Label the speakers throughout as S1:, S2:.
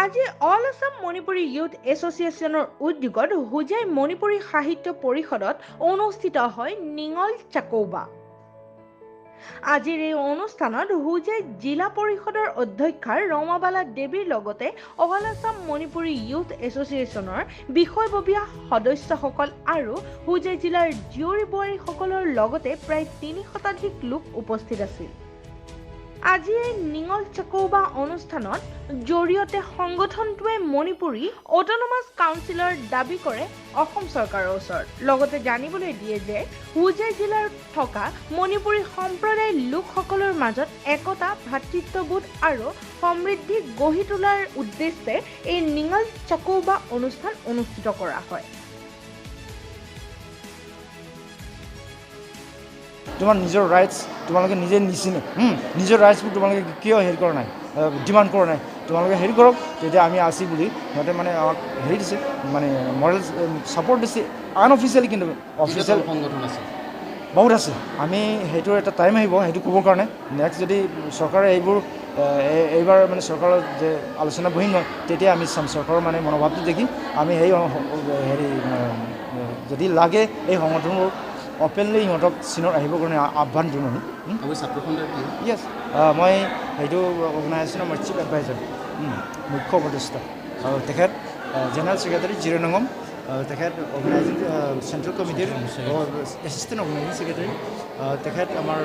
S1: আজি all Assam Manipuri youth এছ'চিয়েশ্যনৰ উদ্যোগত হোজাই মণিপুৰী সাহিত্য পৰিষদত অনুষ্ঠিত হয় নিঙল চাকৌবা। আজিৰ এই অনুষ্ঠানত হোজাই জিলা পৰিষদৰ অধ্যক্ষা ৰমাবালা দেৱীৰ লগতে অল আছাম মণিপুৰী ইউথ এছ'চিয়েশ্যনৰ বিষয়ববীয়া সদস্যসকল আৰু হোজাই জিলাৰ জীয়ৰী বোৱাৰীসকলৰ লগতে প্ৰায় ৩০ শতাধিক লোক উপস্থিত আছিল। আজি এই নিঙল চাকৌবা অনুষ্ঠানত জৰিয়তে সংগঠনটোৱে মণিপুৰী অট'নমাছ কাউন্সিলৰ দাবী কৰে অসম চৰকাৰৰ ওচৰত। লগতে জানিবলৈ দিয়ে যে হোজাই জিলাত থকা মণিপুৰী সম্প্ৰদায়ৰ লোকসকলৰ মাজত একতা, ভাতৃত্ববোধ আৰু সমৃদ্ধি গঢ়ি তোলাৰ উদ্দেশ্যে এই নিঙল চাকৌবা অনুষ্ঠান অনুষ্ঠিত কৰা হয়।
S2: তোমাৰ নিজৰ ৰাইটছ তোমালোকে নিজে নিচিনে নিজৰ ৰাইটছবোৰ তোমালোকে কিয় হেৰি কৰা নাই, ডিমাণ্ড কৰা নাই, তোমালোকে হেৰি কৰক, তেতিয়া আমি আছি বুলি সিহঁতে মানে আমাক হেৰি দিছে, মানে মৰেল ছাপৰ্ট দিছে আনঅফিচিয়েলি, কিন্তু অফিচিয়েল
S3: সংগঠন আছে
S2: বহুত আছে। আমি সেইটো এটা টাইম আহিব সেইটো ক'বৰ কাৰণে। নেক্সট যদি চৰকাৰে এইবাৰ মানে চৰকাৰৰ যে আলোচনা বহি নহয়, তেতিয়া আমি চাম চৰকাৰৰ মানে মনোভাৱটো দেখি আমি সেই হেৰি যদি লাগে এই সংগঠনবোৰ অপেনলি সিহঁতক চীনত আহিবৰ কাৰণে আহ্বান দিওঁ আমি। য়েছ, মই সেইটো অৰ্গেনাইজেশ্যনৰ মই চিফ এডভাইজাৰ, মুখ্য উপদেষ্টা, আৰু তেখেত জেনেৰেল ছেক্ৰেটাৰী জিৰ'নগম, তেখেত অৰ্গেনাইজিং চেণ্ট্ৰেল কমিটিৰ এছিষ্টেণ্ট অৰ্গেনাইজিং ছেক্ৰেটাৰী, তেখেত আমাৰ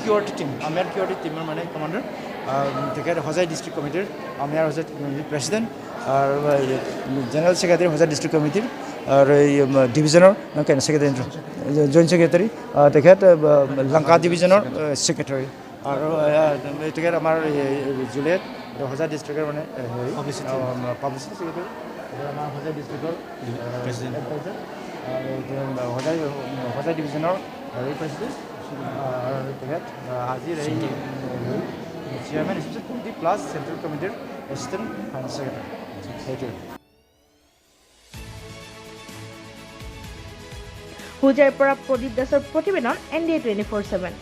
S2: কিউআৰটি টীম, আমিয়াৰ কিউআৰটি টীমৰ মানে কমাণ্ডাৰ, তেখেত হোজাই ডিষ্ট্ৰিক্ট কমিটিৰ আমিয়াৰ হোজাই প্ৰেচিডেণ্ট, আৰু জেনেৰেল ছেক্ৰেটাৰী হোজাই ডিষ্ট্ৰিক্ট কমিটিৰ, আৰু এই ডিভিজনৰ ছেক্ৰেটাৰী জইণ্ট ছেক্ৰেটাৰী, তেখেত লংকা ডিভিজনৰ ছেক্ৰেটাৰী, আৰু তেখেত আমাৰ জুলিয়েট হোজাই ডিষ্ট্ৰিক্টৰ মানে হেৰি পাব্লিচিটি ছেক্ৰেটাৰী, আমাৰ হোজাই ডিষ্ট্ৰিক্টৰ প্ৰেচিডেণ্ট এডভাইজাৰ, আৰু হোজাই ডিভিজনৰ হেৰি প্ৰেচিডেণ্ট, আৰু তেখেত আজিৰ এই chairman assistant committee plus central কমিটিৰ এছিষ্টেণ্ট ফাইনেন্স ছেক্ৰেটাৰী। সেইটোৱে
S1: হোজাইৰ পৰা প্ৰদীপ দাসৰ প্ৰতিবেদন NDA 24/7।